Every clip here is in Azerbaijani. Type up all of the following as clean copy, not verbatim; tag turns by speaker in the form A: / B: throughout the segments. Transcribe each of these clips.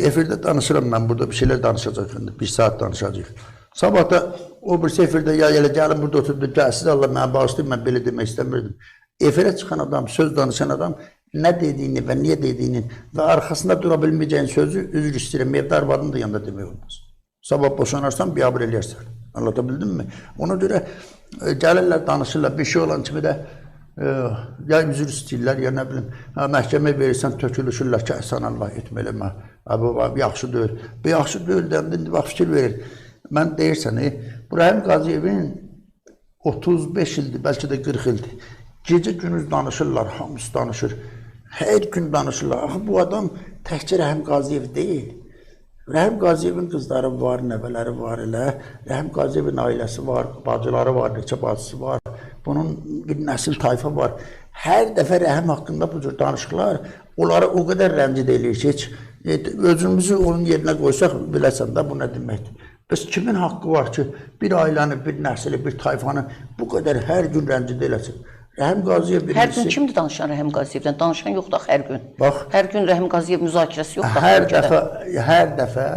A: efirdə danışıram mən, burada bir şeylər danışacaq, bir saat danışacaq. Sabah da o bir efirdə ya elə gəlin burada oturdu, gəlsiz Allah mənə bağışlayın, mən belə demək istəmirdim. Efirə çıxan adam, söz danışan adam nə dediyini və niyə dediyini və arxasında dura bilməyəcəyin sözü üzr istəyirəm, evdə arvadın da yanında demək olmaz. Sabah boşanarsan, biabır eləyərsən. Anlatabildim mi? Ona görə gəlirlər, danışırlar, bir şey olan kimi də ya üzr istəyirlər, ya nə bilim, məhkəmə verirsən, tökülüşürlər ki, sən Allah etmə eləmə, bu yaxşı deyil. Bu yaxşı deyil, indi bax fikir verir. Mən deyirsən, Rahim Qazıyevin 35 ildir, bəlkə də 40 ildir. Gecə günüz danışırlar, hamısı danışır. Hər gün danışırlar. Axı bu adam təkcə Rahim Qaziyev deyil. Rahim Qaziyevin qızları var, nəvələri var elə. Rahim Qaziyevin ailəsi var, bacıları var, neçə bacısı var. Bunun bir nəsil tayfa var. Hər dəfə Rahim haqqında bu cür danışıqlar onları o qədər rəncid eləyir ki, heç özümüzü onun yerinə qoysaq biləsən də bu nə deməkdir. Bəs kimin haqqı var ki, bir ailəni, bir nəsli, bir tayfanı bu qədər hər gün rəncid eləsin? Rahim Qaziyev birincisi...
B: Hər gün kimdir danışan Rahim Qaziyevdən? Danışan yoxdur hər gün.
A: Bax,
B: hər gün Rahim Qaziyev müzakirəsi yoxdur.
A: Hər dəfə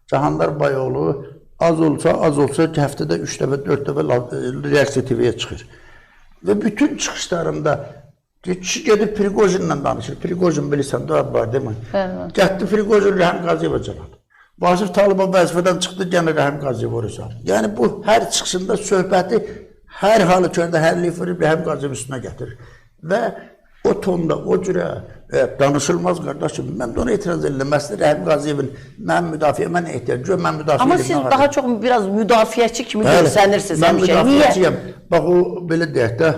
A: Cahandar Bayoğlu az olsa həftədə 3 dəfə, 4 dəfə Reaksiya TV-yə çıxır. Və bütün çıxışlarında gedib Prigojinlə danışır. Prigojin bilirsən, da var demə. Gətdi Prigojin Rahim Qaziyevə cəladı. Vasif Talıbov vəzifədən çıxdı, gənə Rahim Qaziyev oraya. Yəni bu hər çıxışında söhbəti hər halükarda hərliyib verib Rahim Qaziyev üstünə gətirir. Və o tonda, o cürə danışılmaz qardaşım. Mən də ona etiraz edirəm. Məsələn, Rahim Qaziyevin mən müdafiəmə nə ehtiyac? Mən müdafiə
B: Amma siz daha çox biraz müdafiəçi kimi görsənirsiniz həmişə.
A: Mən müdafiəçiyəm. Bax o, belə deyək də,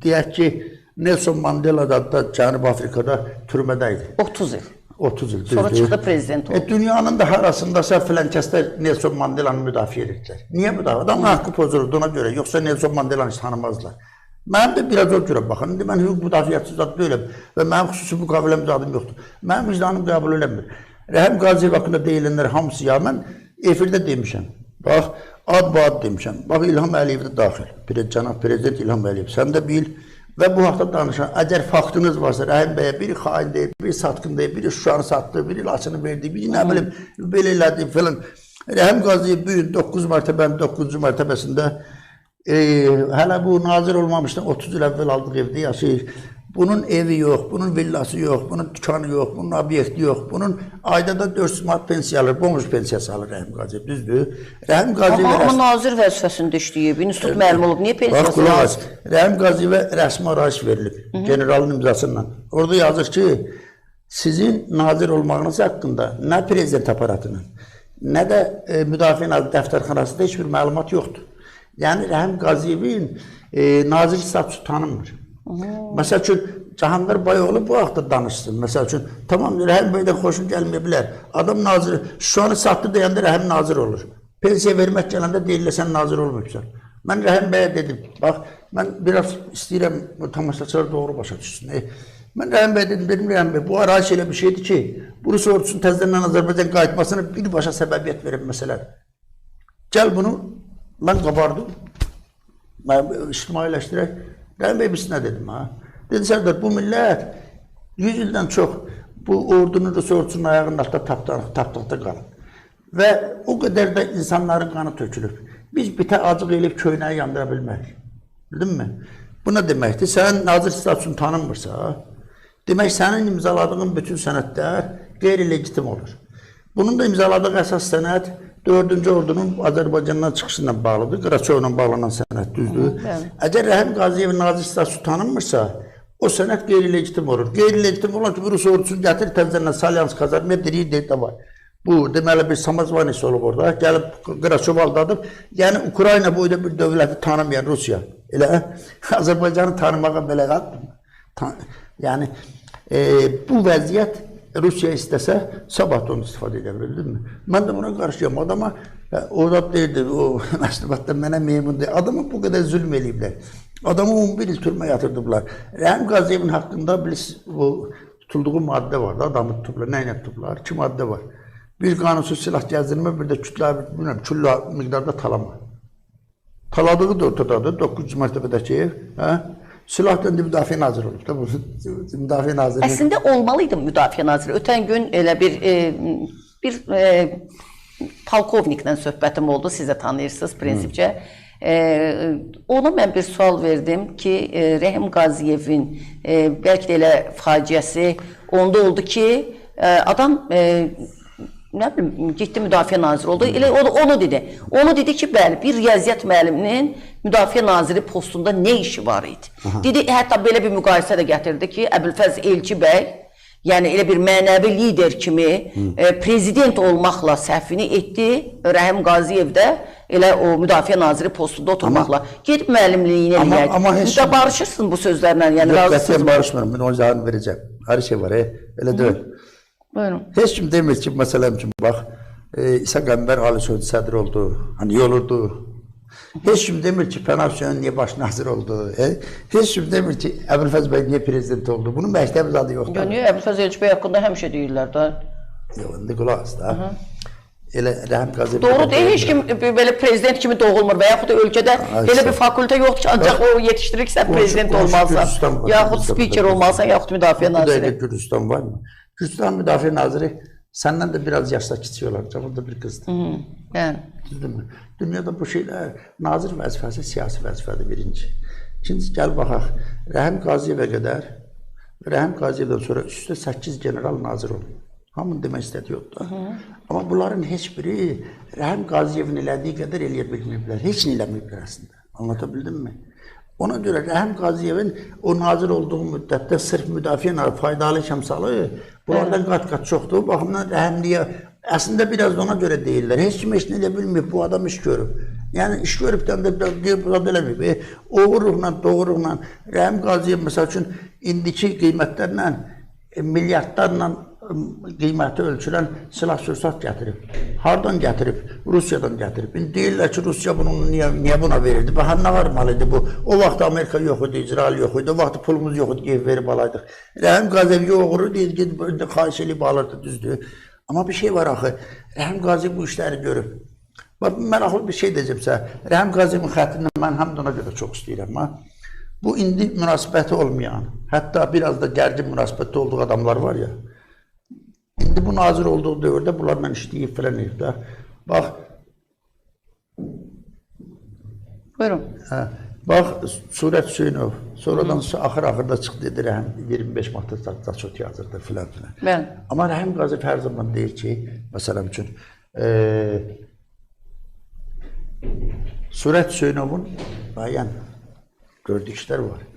A: deyək ki, Nelson Mandela da Cənub Afrikada türmədə idi.
B: 30 il.
A: 30 il.
B: Sonra çıxdı prezident oldu.
A: Dünyanın da harasındasa filankəsdə Nelson Mandelanı müdafiə edirlər. Niyə müdafiə? Adamın haqqı pozulurdu ona görə. Yoxsa Nelson Mandelanı hiç tanımazlar. Mənim də biraz o görə baxın. İndi mən hüquq müdafiəçi zat deyiləm və mənim xüsusi müqavilə mücadım yoxdur. Mənim vicdanım qəbul eləmir. Rahim Qaziyev haqqında deyilənlər hamısı ya mən efirdə demişəm. Bax, ad demişəm. Bax, İlham Əliyev də daxil. Cənab Prezident İlham Əliyev. Sən də bil. Və bu haqda danışan, əgər faktınız varsa, Rahim bəyə biri xain deyib, biri satqın deyib, biri Şuşanı satdı, biri Laçını verdi, biri nə bilim, belə elədi filan. Rahim Qaziyev bugün 9 mərtəbənin 9-cu mərtəbəsində hələ bu nazir olmamışdan 30 il əvvəl aldıq evdə yaşayır. Bunun evi yox, bunun villası yox, bunun dükkanı yox, bunun obyekti yox, bunun ayda da 400 manat pensiya alır, bonus pensiyası alır Rahim Qaziyev, düzdür? Rahim Qaziyev...
B: Amma nazir vəzifəsində işləyib, institut məlum olub, niyə pensiyası alır?
A: Rahim Qaziyevə rəsmi arayış verilib, generalın imzasından. Orada yazır ki, sizin nazir olmağınız haqqında nə prezident aparatının, nə də müdafiə nazir dəftərxanasında heç bir məlumat yoxdur. Yəni, Rahim Qaziyevin nazir statusu tanınmır. Məsəl üçün, Cahandar Bayoğlu bu haqda danışsın. Məsəl üçün, tamam, Rahim bəydən xoşun gəlməyə bilər. Adam nazir, Şuşanı satdı deyəndə Rahim nazir olur. Pensiya vermək gələndə deyirlər, sən nazir olmayıbsan. Mən Rahim bəyə dedim, bax, mən biraz istəyirəm, tamaşaçılar doğru başa düşsün. Mən Rahim bəyə dedim, Rahim bəy, bu arayış elə bir şeydir ki, Rus ordusunun təzədən Azərbaycan qayıtmasını birbaşa səbəbiyyət verib məsələdir. Gəl bunu, mən qabardım, ictimailəşdirək. Rahim bəy, biz nə dedim, ha? Dedi, Sərdar, bu millət 100 ildən çox bu ordunun, Rus ordusunun ayağının altında tapdıqda qalıb. Və o qədər də insanların qanı tökülüb. Biz bitə acıq eləyib köynəyi yandıra bilmərik. Bildin mi? Bu nə deməkdir? Sənin nazir statusunu tanınmırsa, demək sənin imzaladığın bütün sənədlər qeyri-legitim olur. Bunun da imzaladığı əsas sənəd 4-cü ordunun Azərbaycandan çıxışıyla bağlıdır, Qaraçovla bağlanan sənəd, düzdür. Əgər Rahim Qaziyevin nazir statusu tanınmırsa, o sənəd qeyri-legitim olur. Qeyri-legitim olan ki, Rus ordusunu gətir, təzədən Salyans kazarmaya diri də var. Bu, deməli bir Samazvanisi olub orada, gəlib Qaraçov aldadıb, yəni Ukrayna boyda bir dövləti tanımayan Rusiya. Elə Azərbaycanı tanımağa belə qaldır. Yəni, bu vəziyyət Rusiya istəsə, sabah da onu istifadə edə bildin mi? Mən də buna qarşıyam. Adama, o da deyirdi, o məşrubatda mənə meymun deyir. Adama bu qədər zülm eləyiblər. Adamı 11 il türmə yatırdıblar. Rahim Qaziyevin haqqında tutulduğu maddə var da, adamı tutublar. Nə ilə tutublar? 2 maddə var. Bir qanunsuz silah gəzdirmə, bir də külla miqdarda talama. Taladığı da ortadadır, 900 mərtəbədəki ev. Silah döndü Müdafiə Naziri olub da bu Müdafiə Naziri.
B: Əslində olmalıydı Müdafiə Naziri. Ötən gün elə bir polkovniklə söhbətim oldu, siz də tanıyırsınız prinsipcə. Ona mən bir sual verdim ki, Rəhim Qaziyevin bəlkə də elə faciəsi onda oldu ki, adam nə bilim, getdi Müdafiə Naziri oldu. Elə onu dedi. Onu dedi ki, bəli, bir riyaziyyat müəlliminin Müdafiə Naziri postunda nə işi var idi? Dedi, hətta belə bir müqayisə də gətirdi ki, Əbülfəz Elçi bəy, yəni elə bir mənəvi lider kimi prezident olmaqla səhvini etdi. Rəhim Qaziyev də elə o Müdafiə Naziri postunda oturmaqla gedib müəllimliyini eləyək. Barışırsın bu sözlərlə, yəni razısınız.
A: Yox, barışmıram, mən onun cavabını verəcəm. Hər şey var, elə deyil.
B: Buyurun.
A: Heç kim demir ki, məsələn üçün, bax, İsa Qəmbər Ali Sözcü sədr oldu, hani olurdu. Heç kim demir ki, Pənah Hüseyin niyə baş nazir oldu. Heç kim demir ki, Əbülfəz bəy niyə prezident oldu. Bunun məktəb zadı yoxdur.
B: Niyə Əbülfəz Elçi bəy haqqında həmişə deyirlər də.
A: Yox, indi qulaq as da. Elə Rəhim Qaziyev...
B: Doğru deyil, heç kim belə prezident kimi doğulmur və yaxud da ölkədə belə bir fakültə yoxdur ki, ancaq o yetişdiriksə prezident olmalısan, yaxud spiker olmalısan, yaxud müdafiə naziri.
A: Bu dəqiqə Gürcistan var mı? Gürcistan müdafiə naziri səndən də biraz yaşda kiçik olarca, burada bir qızdır.
B: Yəni.
A: Dünyada bu şeylər, nazir vəzifəsi siyasi vəzifədir birinci. İkinci, gəl baxaq, Rəhim Qaziyevə qədər, Rəhim Qaziyevdən sonra üstə 8 general nazir oldu. Hamını demək istədi yoxdur. Amma bunların heç biri Rəhim Qaziyevin elədiyi qədər eləyə bilməyiblər. Heç nə eləməyiblər əslində. Anlatabildim mi? Ona görə Rəhim Qaziyevin o nazir olduğu müddətdə sırf müdafiə faydalı şəmsalı bunlardan qat-qat çoxdur. Bu baxımdan rəhimliyə əslində biraz da ona görə deyirlər. Heç kim heç nə elə bilməyib, bu adam iş görüb. Yəni iş görübdən də deyib, bu da eləməyib. Oğur ruhla, doğru ruhla Rəhim Qaziyev məsəl üçün indiki qiymətlərlə, milyardlarla qiyməti ölçülən silah-sursat gətirib. Hardan gətirib? Rusiyadan gətirib. İndi deyirlər ki, Rusiya bunu niyə buna verirdi? Baxın, nə varmalıydı bu? O vaxt Amerika yox idi, İsrail yox idi, o vaxt pulumuz yox idi, verib alaydıq. Rəhim Qaziyev yoğuru deyir, gedib xahiş edib alırdı, düzdür. Amma bir şey var axı, Rəhim Qaziyev bu işləri görüb. Maraqlı bir şey deyəcəmsə, Rəhim Qaziyevin xəttini mən həm də ona görə çox istəyirəm. Bu indi münasibəti olmayan, hətta biraz da gərgin münasibətdə olduğu adamlar var ya, İndi bu nazir olduğu dövrdə bunlarla işləyib falan edib də. Bax.
B: Buyurun.
A: Bax, Surət Hüseynov. Sonradan axır-axırda çıxdı, dedi Rəhim 25 martda Daçot yazırdı filan filan.
B: Bəli.
A: Amma Rəhim Qaziyev hər zaman deyir ki, məsələn üçün, Surət Hüseynovun müəyyən gördüklər var.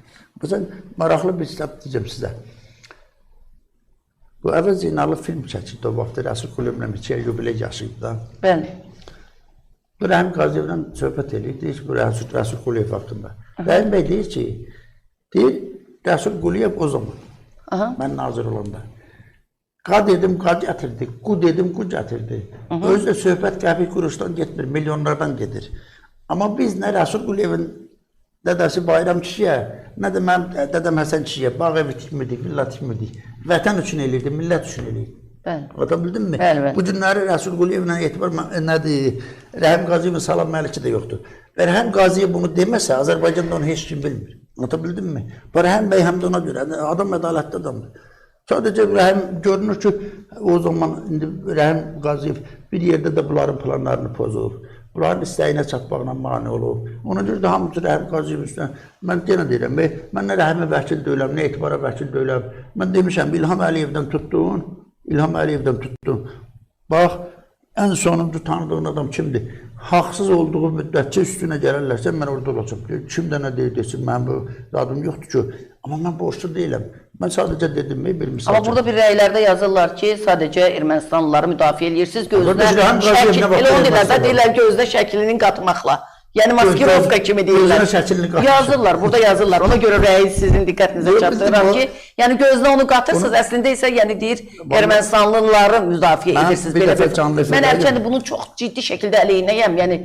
A: Məsələn, maraqlı bir kitab deyəcəm sizə. Bu əvvəl Zeynallı film çəkildi o vaxtda, Rəsul Quliyevlə 2 yubiley yaşıydı da.
B: Bəli.
A: Bu Rəhim Qaziyevlə söhbət edir, deyir ki, bu Rəsul Quliyev haqqında. Rəhim bəy deyir ki, Rəsul Quliyev o zaman, mən nazir olanda, qa dedim, qa gətirdi, qu dedim, qu gətirdi. Özü də söhbət qəpik quruşdan getmir, milyonlardan gedir. Amma biz nə Rəsul Quliyevin dədəsi Bayram kişiyə, nə də mənim dədəm Həsən kişiyə bağ evi tikmirdik, villa tikmirdik. Vətən üçün eləyirdi, millət üçün eləyirdi. Anlatabildim mi? Bu günləri Rəsul Quliyevlə etibar nədir? Rəhim Qaziyevin Salam Məliki də yoxdur. Və Rəhim Qaziyev bunu deməsə, Azərbaycanda onu heç kim bilmir. Anlatabildim mi? Rəhim bəy həm də ona görə, adam ədalətli adamdır. Sadəcə Rəhim görünür ki, o zaman indi Rəhim Qaziyev bir yerdə də bunların planlarını pozub. Bunların istəyinə çatmaqla mani olub. Ona görə də hamısı Rəhim Qaziyev üstünə. Mən yenə deyirəm, mən nə Rəhimə vəkil deyiləm, nə etibara vəkil deyiləm. Mən demişəm, İlham Əliyevdən tutdun, İlham Əliyevdən tutdun. Bax, ən sonuncu tanıdığın adam kimdir? Haqsız olduğu müddətçə üstünə gələrlərsə, mən orada olacam. Kim də nə deyir, desin, mənim bu adım yoxdur ki. Amma mən borçlu deyiləm. Mən sadəcə dedim, bir misal.
B: Amma burada bir rəylərdə yazırlar ki, sadəcə Ermənistanlıları müdafiə edirsiniz, gözünə şəkil, elə onu deyirlər, gözünə şəklinin qatmaqla. Yəni maskirovka kimi deyirlər. Yazırlar, burada yazırlar. Ona görə rəyi sizin diqqətinizə çatdırıram ki, yəni gözünə onu qatırsınız, əslində isə yəni deyir, Ermənistanlıları müdafiə edirsiniz. Mən əlkəndə bunun çox ciddi şəkildə əleyhinəyəm, yəni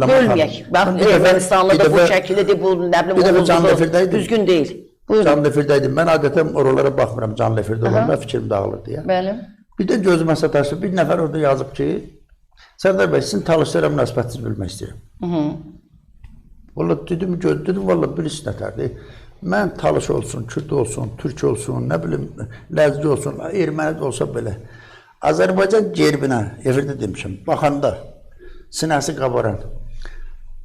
B: bölməyək. Ermənistanlı da bu şəkildir, bu nə bilim, düzgün deyil.
A: Canleferdəydim. Mən adətən oralara baxmıram Canleferdə olan, mən fikrim dağılır deyə. Bir də gözümə sataşdı, bir nəfər orada yazıb ki, Sərdar bəy, sizin talışlara münasibətinizi bilmək istəyirəm. Valla dedim, valla birisi nətərdir. Mən Talış olsun, Kürt olsun, Türk olsun, nə bilim, Ləzgi olsun, Erməni də olsa belə. Azərbaycan gerbinə, efirdə demişəm, baxanda, sinəsi qabaran,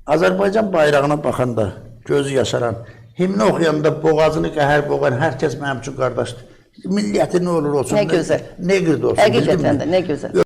A: Azərbaycan bayrağına baxanda, gözü yaşaran, himni oxuyanda boğazını qəhər boğan, hər kəs mənim üçün qardaşdır. Milliyyəti nə olur olsun,
B: Nə gözəl.
A: nə qırdı olsun.
B: Həqiqətən də, nə gözəl.